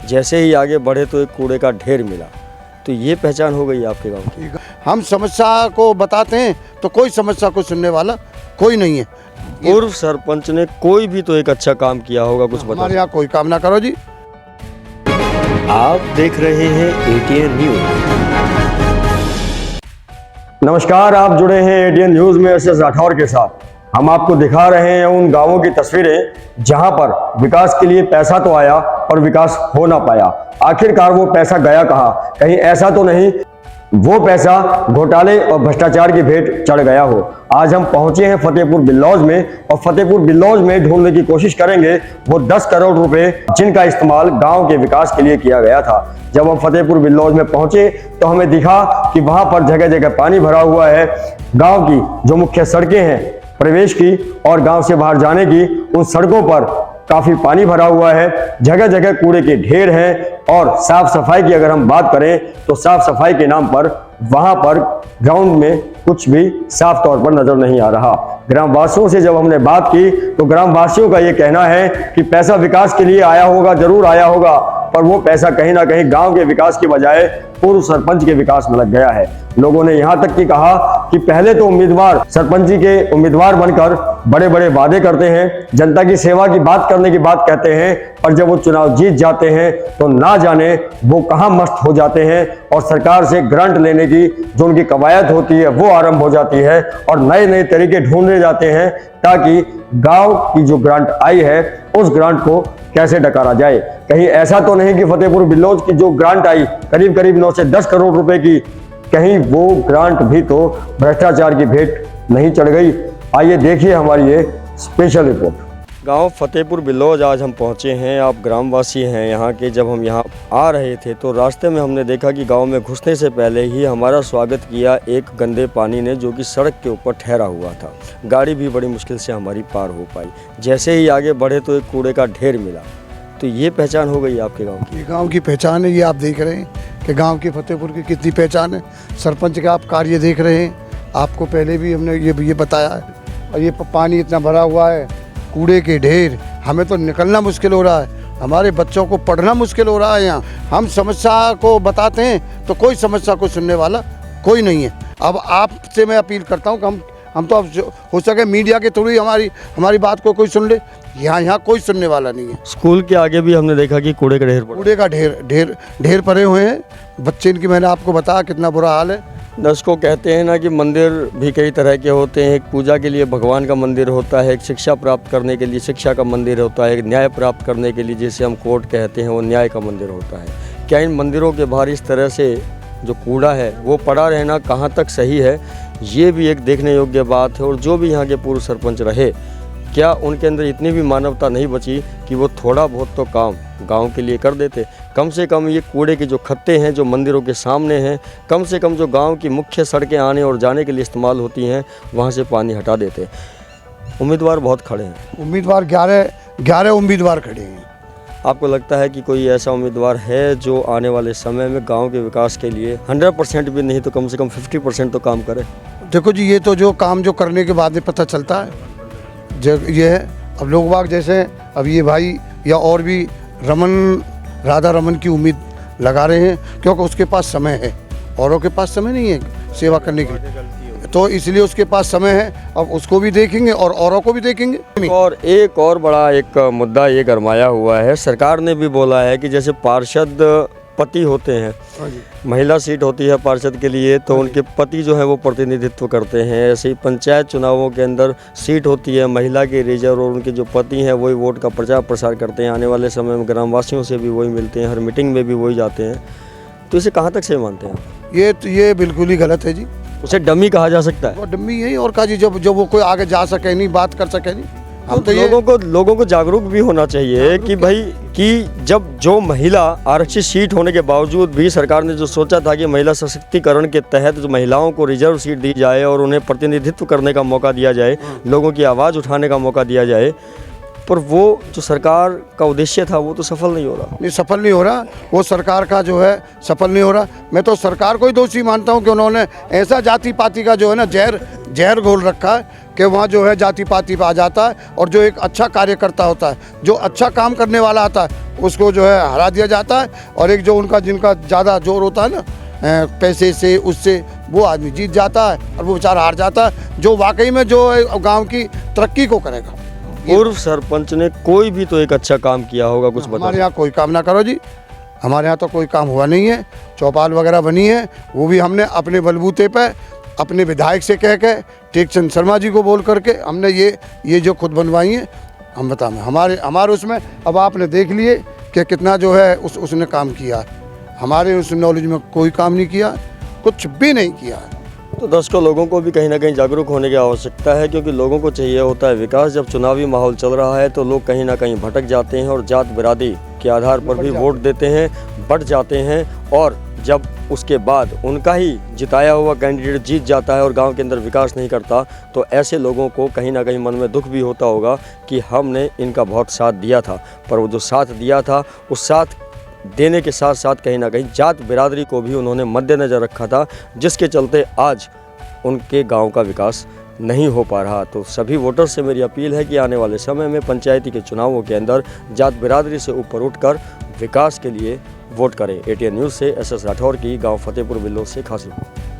जैसे ही आगे बढ़े तो एक कूड़े का ढेर मिला। तो ये पहचान हो गई आपके गांव की। हम समस्या को बताते हैं तो कोई समस्या को सुनने वाला कोई नहीं है। पूर्व सरपंच ने कोई भी तो एक अच्छा काम किया होगा, कुछ बता। हमारे यहाँ कोई काम ना करो जी। आप देख रहे हैं एटीएन न्यूज। नमस्कार, आप जुड़े हैं एटीएन न्यूज में एस राठौर के साथ। हम आपको दिखा रहे हैं उन गांवों की तस्वीरें जहां पर विकास के लिए पैसा तो आया पर विकास हो ना पाया। आखिरकार वो पैसा गया कहां? कहीं ऐसा तो नहीं वो पैसा घोटाले और भ्रष्टाचार की भेंट चढ़ गया हो। आज हम पहुंचे हैं फतेहपुर बिल्लौज में और फतेहपुर बिल्लौज में ढूंढने की कोशिश करेंगे वो 10 करोड़ रुपए जिनका इस्तेमाल गांव के विकास के लिए किया गया था। जब हम फतेहपुर बिल्लौज में पहुंचे तो हमें दिखा कि वहां पर जगह जगह पानी भरा हुआ है। गांव की जो मुख्य सड़कें हैं प्रवेश की और गांव से बाहर जाने की, उन सड़कों पर काफी पानी भरा हुआ है। जगह जगह कूड़े के ढेर हैं और साफ सफाई की अगर हम बात करें तो साफ सफाई के नाम पर वहां पर ग्राउंड में कुछ भी साफ तौर पर नजर नहीं आ रहा। ग्रामवासियों से जब हमने बात की तो ग्रामवासियों का ये कहना है कि पैसा विकास के लिए आया होगा, जरूर आया होगा, पर वो पैसा कहीं ना कहीं गांव के विकास की बजाय पूर्व सरपंच के विकास में लग गया है। लोगों ने यहां तक कि कहा कि पहले तो उम्मीदवार सरपंच जी के उम्मीदवार बनकर बड़े बड़े वादे करते हैं, जनता की सेवा की बात करने की बात कहते हैं, पर जब वो चुनाव जीत जाते हैं तो ना जाने वो कहां मस्त हो जाते हैं और सरकार से ग्रांट लेने की जो उनकी कवायद होती है वो आरंभ हो जाती है और नए नए तरीके ढूंढने जाते हैं ताकि गांव की जो ग्रांट आई है उस ग्रांट को कैसे डकारा जाए। कहीं ऐसा तो नहीं कि फतेहपुर बिल्लौज की जो ग्रांट आई करीब करीब 9 से 10 करोड़ रुपए की, कहीं वो ग्रांट भी तो भ्रष्टाचार की भेंट नहीं चढ़ गई? आइए देखिए हमारी ये स्पेशल रिपोर्ट। गांव फतेहपुर बिल्लौज आज हम पहुंचे हैं। आप ग्रामवासी हैं यहाँ के। जब हम यहाँ आ रहे थे तो रास्ते में हमने देखा कि गांव में घुसने से पहले ही हमारा स्वागत किया एक गंदे पानी ने, जो कि सड़क के ऊपर ठहरा हुआ था। गाड़ी भी बड़ी मुश्किल से हमारी पार हो पाई। जैसे ही आगे बढ़े तो एक कूड़े का ढेर मिला। तो ये पहचान हो गई आपके गाँव की। ये गाँव की पहचान है। ये आप देख रहे हैं कि गाँव की फतेहपुर की कितनी पहचान है। सरपंच का आप कार्य देख रहे हैं। आपको पहले भी हमने ये बताया है। और ये पानी इतना भरा हुआ है, कूड़े के ढेर, हमें तो निकलना मुश्किल हो रहा है। हमारे बच्चों को पढ़ना मुश्किल हो रहा है। यहाँ हम समस्या को बताते हैं तो कोई समस्या को सुनने वाला कोई नहीं है। अब आपसे मैं अपील करता हूँ कि हम तो अब हो सके मीडिया के थ्रू ही हमारी बात को कोई सुन ले। यहाँ कोई सुनने वाला नहीं है। स्कूल के आगे भी हमने देखा कि कूड़े का ढेर पड़े हुए हैं। बच्चे इनकी, मैंने आपको बताया कितना बुरा हाल है। दर्शकों कहते हैं ना कि मंदिर भी कई तरह के होते हैं। एक पूजा के लिए भगवान का मंदिर होता है, एक शिक्षा प्राप्त करने के लिए शिक्षा का मंदिर होता है, एक न्याय प्राप्त करने के लिए जिसे हम कोर्ट कहते हैं वो न्याय का मंदिर होता है। क्या इन मंदिरों के बाहर इस तरह से जो कूड़ा है वो पड़ा रहना कहाँ तक सही है, ये भी एक देखने योग्य बात है। और जो भी यहाँ के पूर्व सरपंच रहे, क्या उनके अंदर इतनी भी मानवता नहीं बची कि वो थोड़ा बहुत तो काम गांव के लिए कर देते? कम से कम ये कूड़े के जो खत्ते हैं जो मंदिरों के सामने हैं, कम से कम जो गांव की मुख्य सड़कें आने और जाने के लिए इस्तेमाल होती हैं, वहां से पानी हटा देते। उम्मीदवार बहुत खड़े हैं। उम्मीदवार 11 उम्मीदवार खड़े हैं। आपको लगता है कि कोई ऐसा उम्मीदवार है जो आने वाले समय में गाँव के विकास के लिए 100% भी नहीं तो कम से कम 50% तो काम करे? देखो जी, ये तो जो काम जो करने के बाद में पता चलता है। ये है अब लोग बाग जैसे अब ये भाई या और भी राधा रमन की उम्मीद लगा रहे हैं, क्योंकि उसके पास समय है, औरों के पास समय नहीं है सेवा करने के लिए, तो इसलिए उसके पास समय है। अब उसको भी देखेंगे और औरों को भी देखेंगे। और एक और बड़ा एक मुद्दा ये गरमाया हुआ है। सरकार ने भी बोला है कि जैसे पार्षद पति होते हैं, महिला सीट होती है पार्षद के लिए, तो उनके पति जो है वो प्रतिनिधित्व करते हैं। ऐसे ही पंचायत चुनावों के अंदर सीट होती है महिला के रिजर्व, और उनके जो पति हैं वही वोट का प्रचार प्रसार करते हैं। आने वाले समय में ग्रामवासियों से भी वही मिलते हैं, हर मीटिंग में भी वही जाते हैं। तो इसे कहाँ तक सही मानते हैं? ये बिल्कुल ही गलत है जी। उसे डमी कहा जा सकता है? वो डमी है और कहा जी, जब वो कोई आगे जा सके नहीं, बात कर सके नहीं। तो लोगों को जागरूक भी होना चाहिए कि भाई कि जब जो महिला आरक्षित सीट होने के बावजूद भी सरकार ने जो सोचा था कि महिला सशक्तिकरण के तहत जो महिलाओं को रिजर्व सीट दी जाए और उन्हें प्रतिनिधित्व करने का मौका दिया जाए, लोगों की आवाज़ उठाने का मौका दिया जाए, पर वो जो सरकार का उद्देश्य था वो तो सफल नहीं हो रहा। नहीं, सफल नहीं हो रहा, वो सरकार का जो है सफल नहीं हो रहा। मैं तो सरकार को ही दोषी मानता हूँ कि उन्होंने ऐसा जाति पाति का जो है ना जहर घोल रखा है कि वहाँ जो है जाति पाति पे आ जाता है, और जो एक अच्छा कार्यकर्ता होता है, जो अच्छा काम करने वाला आता है, उसको जो है हरा दिया जाता है। और एक जो जिनका ज़्यादा जोर होता है ना पैसे से, उससे वो आदमी जीत जाता है और वो बेचारा हार जाता है, जो वाकई में जो गांव की तरक्की को करेगा। पूर्व सरपंच ने कोई भी तो एक अच्छा काम किया होगा, कुछ बता। हमारे यहाँ कोई काम ना करो जी, हमारे यहाँ तो कोई काम हुआ नहीं है। चौपाल वगैरह बनी है, वो भी हमने अपने बलबूते पे अपने विधायक से कह के, टेकचंद शर्मा जी को बोल करके हमने ये जो खुद बनवाई है। हम बताएं हमारे उसमें अब आपने देख लिए कि कितना जो है उसने काम किया। हमारे उस नॉलेज में कोई काम नहीं किया, कुछ भी नहीं किया। तो दर्शकों, लोगों को भी कहीं ना कहीं जागरूक होने की आवश्यकता है, क्योंकि लोगों को चाहिए होता है विकास। जब चुनावी माहौल चल रहा है तो लोग कहीं ना कहीं भटक जाते हैं और जात बिरादरी के आधार पर भी वोट देते हैं, बढ़ जाते हैं। और जब उसके बाद उनका ही जिताया हुआ कैंडिडेट जीत जाता है और गांव के अंदर विकास नहीं करता, तो ऐसे लोगों को कहीं ना कहीं मन में दुख भी होता होगा कि हमने इनका बहुत साथ दिया था। पर वो जो साथ दिया था, उस साथ देने के साथ साथ कहीं ना कहीं जात बिरादरी को भी उन्होंने मद्देनज़र रखा था, जिसके चलते आज उनके गांव का विकास नहीं हो पा रहा। तो सभी वोटर से मेरी अपील है कि आने वाले समय में पंचायती के चुनावों के अंदर जात बिरादरी से ऊपर उठकर विकास के लिए वोट करें। एटीएन न्यूज़ से एसएस राठौर की गांव फतेहपुर बिल्लो से खास रिपोर्ट।